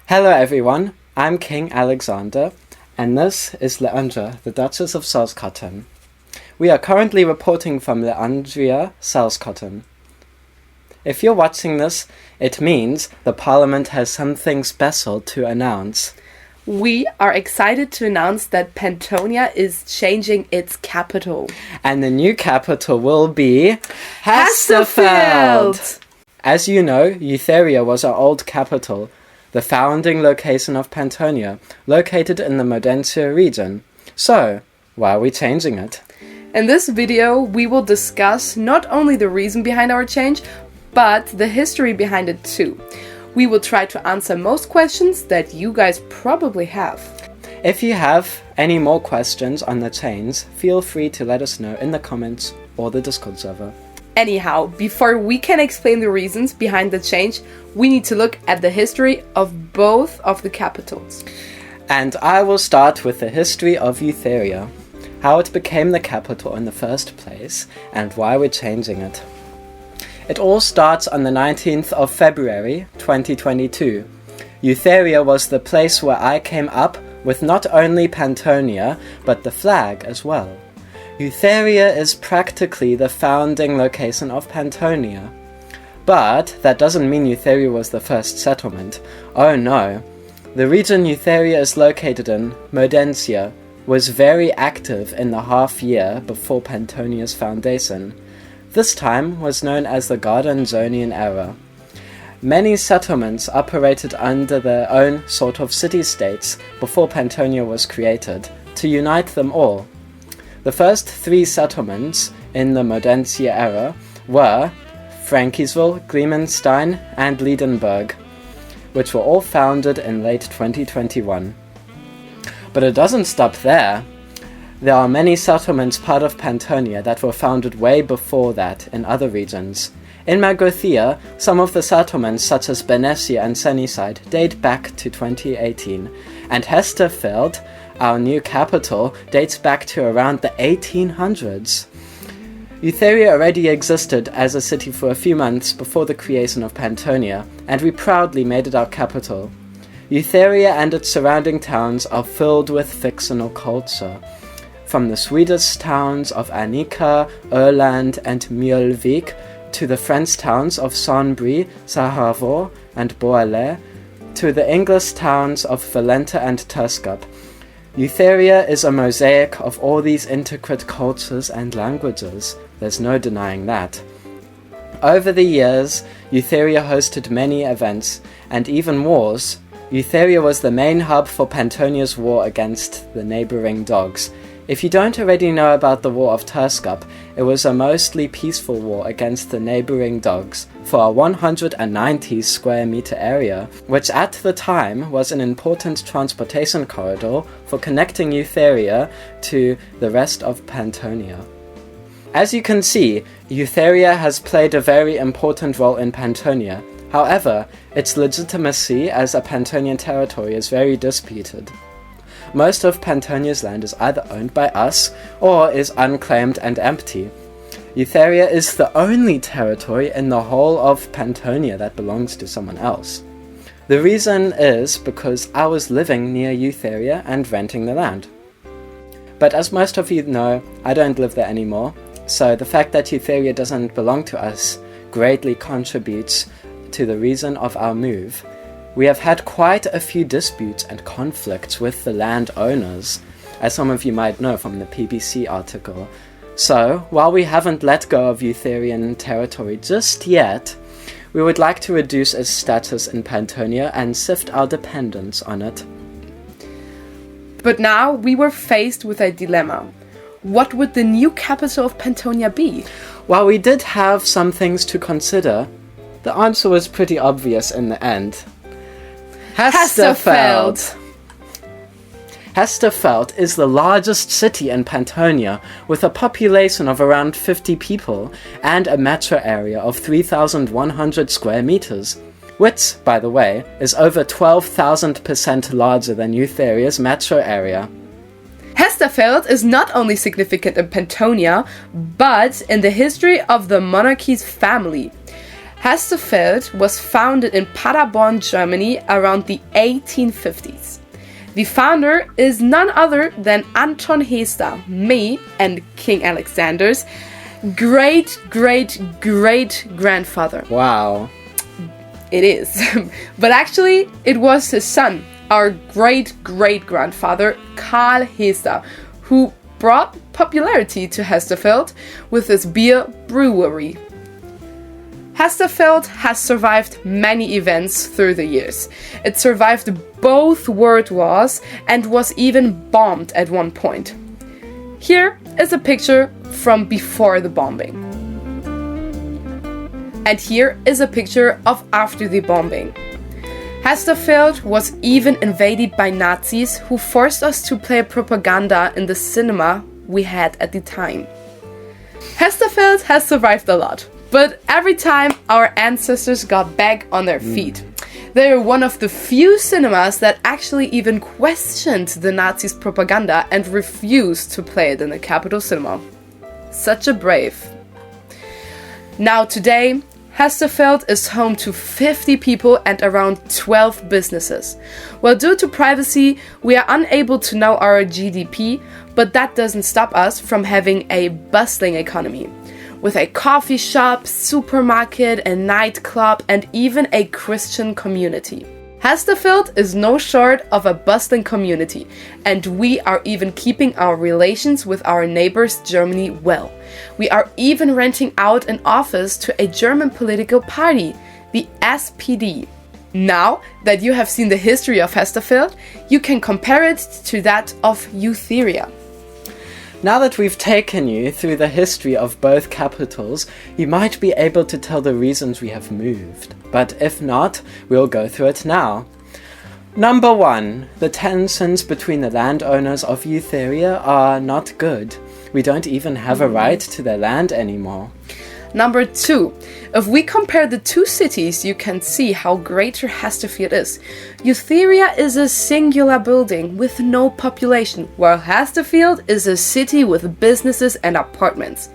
Hello everyone, I'm King Alexander, and this is Leandra, the Duchess of Salzkotten. We are currently reporting from Leandria, Salzkotten. If you're watching this, it means the Parliament has something special to announce. We are excited to announce that Pantonia is changing its capital. And the new capital will be Hesterfeld! As you know, Yutheria was our old capital, the founding location of Pantonia, located in the Modenshia region. So, why are we changing it? In this video, we will discuss not only the reason behind our change, but the history behind it too. We will try to answer most questions that you guys probably have. If you have any more questions on the change, feel free to let us know in the comments or the Discord server. Anyhow, before we can explain the reasons behind the change, we need to look at the history of both of the capitals. And I will start with the history of Yutheria, how it became the capital in the first place, and why we're changing it. It all starts on the 19th of February 2022. Yutheria was the place where I came up with not only Pantonia, but the flag as well. Yutheria is practically the founding location of Pantonia. But that doesn't mean Yutheria was the first settlement. Oh no. The region Yutheria is located in, Modenshia, was very active in the half year before Pantonia's foundation. This time was known as the Garden-Zonian era. Many settlements operated under their own sort of city-states before Pantonia was created, to unite them all. The first three settlements in the Modenshia era were Frankiesville, Glemenstein and Liedenberg, which were all founded in late 2021. But it doesn't stop there. There are many settlements part of Pantonia that were founded way before that in other regions. In Magrathea, some of the settlements such as Bernesia and Sunnyside date back to 2018, and Hesterfeld, our new capital, dates back to around the 1800s. Yutheria already existed as a city for a few months before the creation of Pantonia, and we proudly made it our capital. Yutheria and its surrounding towns are filled with fictional culture. From the Swedish towns of Annika, Öland and Mjölvik to the French towns of Saint-Brie, Sarajevo and Boale, to the English towns of Valletta and Turskup. Yutheria is a mosaic of all these intricate cultures and languages. There's no denying that. Over the years, Yutheria hosted many events and even wars. Yutheria was the main hub for Pantonia's war against the neighboring dogs. If you don't already know about the War of Turskup, it was a mostly peaceful war against the neighboring dogs for a 190 square meter area, which at the time was an important transportation corridor for connecting Yutheria to the rest of Pantonia. As you can see, Yutheria has played a very important role in Pantonia. However, its legitimacy as a Pantonian territory is very disputed. Most of Pantonia's land is either owned by us or is unclaimed and empty. Yutheria is the only territory in the whole of Pantonia that belongs to someone else. The reason is because I was living near Yutheria and renting the land. But as most of you know, I don't live there anymore, so the fact that Yutheria doesn't belong to us greatly contributes to the reason of our move. We have had quite a few disputes and conflicts with the landowners, as some of you might know from the BBC article. So, while we haven't let go of Yutherian territory just yet, we would like to reduce its status in Pantonia and shift our dependence on it. But now we were faced with a dilemma. What would the new capital of Pantonia be? While we did have some things to consider, the answer was pretty obvious in the end. Hesterfeld! Hesterfeld is the largest city in Pantonia, with a population of around 50 people and a metro area of 3,100 square meters, which, by the way, is over 12,000% larger than Yutheria's metro area. Hesterfeld is not only significant in Pantonia, but in the history of the monarchy's family. Hesterfeld was founded in Paderborn, Germany around the 1850s. The founder is none other than Anton Hester, me and King Alexander's great-great-great-grandfather. Wow. It is. But actually, it was his son, our great-great-grandfather, Karl Hester, who brought popularity to Hesterfeld with his beer brewery. Hesterfeld has survived many events through the years. It survived both world wars and was even bombed at one point. Here is a picture from before the bombing. And here is a picture of after the bombing. Hesterfeld was even invaded by Nazis who forced us to play propaganda in the cinema we had at the time. Hesterfeld has survived a lot, but every time our ancestors got back on their feet. They are one of the few cinemas that actually even questioned the Nazis' propaganda and refused to play it in the capital cinema. Such a brave. Now today, Hesterfeld is home to 50 people and around 12 businesses. Well, due to privacy, we are unable to know our GDP, but that doesn't stop us from having a bustling economy. With a coffee shop, supermarket, a nightclub, and even a Christian community. Hesterfeld is no short of a bustling community, and we are even keeping our relations with our neighbors Germany well. We are even renting out an office to a German political party, the SPD. Now that you have seen the history of Hesterfeld, you can compare it to that of Yutheria. Now that we've taken you through the history of both capitals, you might be able to tell the reasons we have moved. But if not, we'll go through it now. Number 1. The tensions between the landowners of Yutheria are not good. We don't even have a right to their land anymore. Number 2. If we compare the two cities, you can see how greater Hesterfeld is. Yutheria is a singular building with no population, while Hesterfeld is a city with businesses and apartments.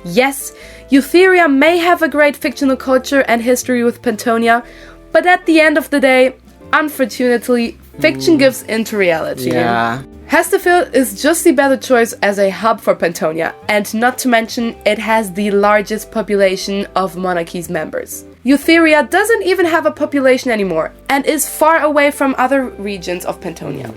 Yes, Yutheria may have a great fictional culture and history with Pantonia, but at the end of the day, unfortunately, fiction gives into reality. Yeah. Hesterfeld is just the better choice as a hub for Pantonia, and not to mention it has the largest population of monarchy's members. Yutheria doesn't even have a population anymore, and is far away from other regions of Pantonia.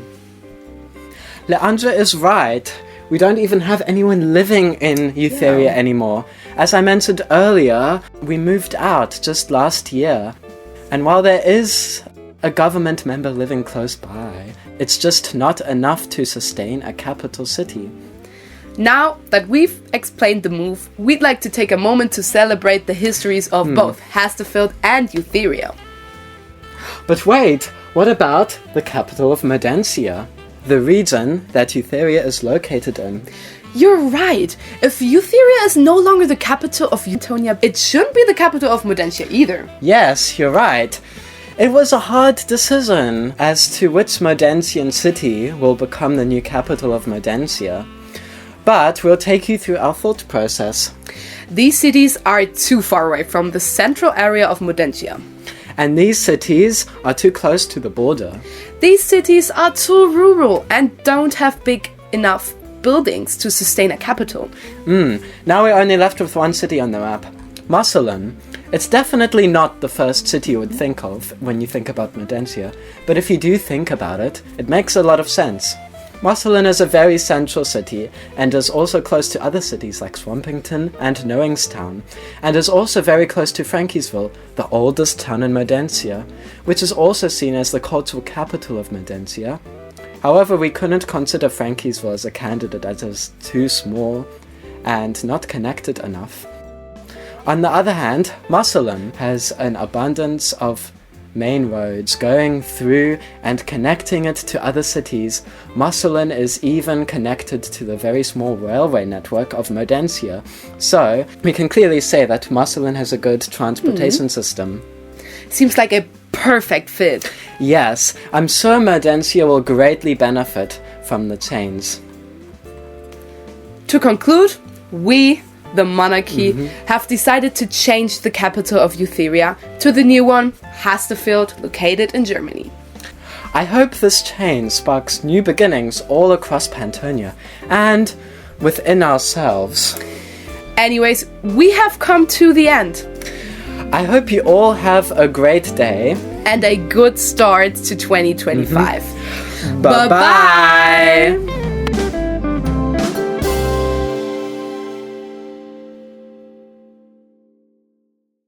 Leandra is right. We don't even have anyone living in Yutheria anymore. As I mentioned earlier, we moved out just last year. And while there is a government member living close by, it's just not enough to sustain a capital city. Now that we've explained the move, we'd like to take a moment to celebrate the histories of both Hesterfeld and Yutheria. But wait, what about the capital of Modenshia? The region that Yutheria is located in. You're right. If Yutheria is no longer the capital of Pantonia, it shouldn't be the capital of Modenshia either. Yes, you're right. It was a hard decision as to which Modensian city will become the new capital of Modenshia. But we'll take you through our thought process. These cities are too far away from the central area of Modenshia. And these cities are too close to the border. These cities are too rural and don't have big enough buildings to sustain a capital. Now we're only left with one city on the map. Marseillan. It's definitely not the first city you would think of when you think about Modenshia, but if you do think about it, it makes a lot of sense. Marseillan is a very central city, and is also close to other cities like Swampington and Knowingstown, and is also very close to Frankiesville, the oldest town in Modenshia, which is also seen as the cultural capital of Modenshia. However, we couldn't consider Frankiesville as a candidate as it is too small and not connected enough. On the other hand, Marseillan has an abundance of main roads going through and connecting it to other cities. Marseillan is even connected to the very small railway network of Modenshia. So, we can clearly say that Marseillan has a good transportation system. Seems like a perfect fit. Yes, I'm sure Modenshia will greatly benefit from the change. To conclude, we the monarchy, have decided to change the capital of Yutheria to the new one, Hesterfeld, located in Germany. I hope this change sparks new beginnings all across Pantonia and within ourselves. Anyways, we have come to the end. I hope you all have a great day. And a good start to 2025. Bye-bye!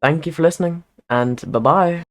Thank you for listening, and bye-bye.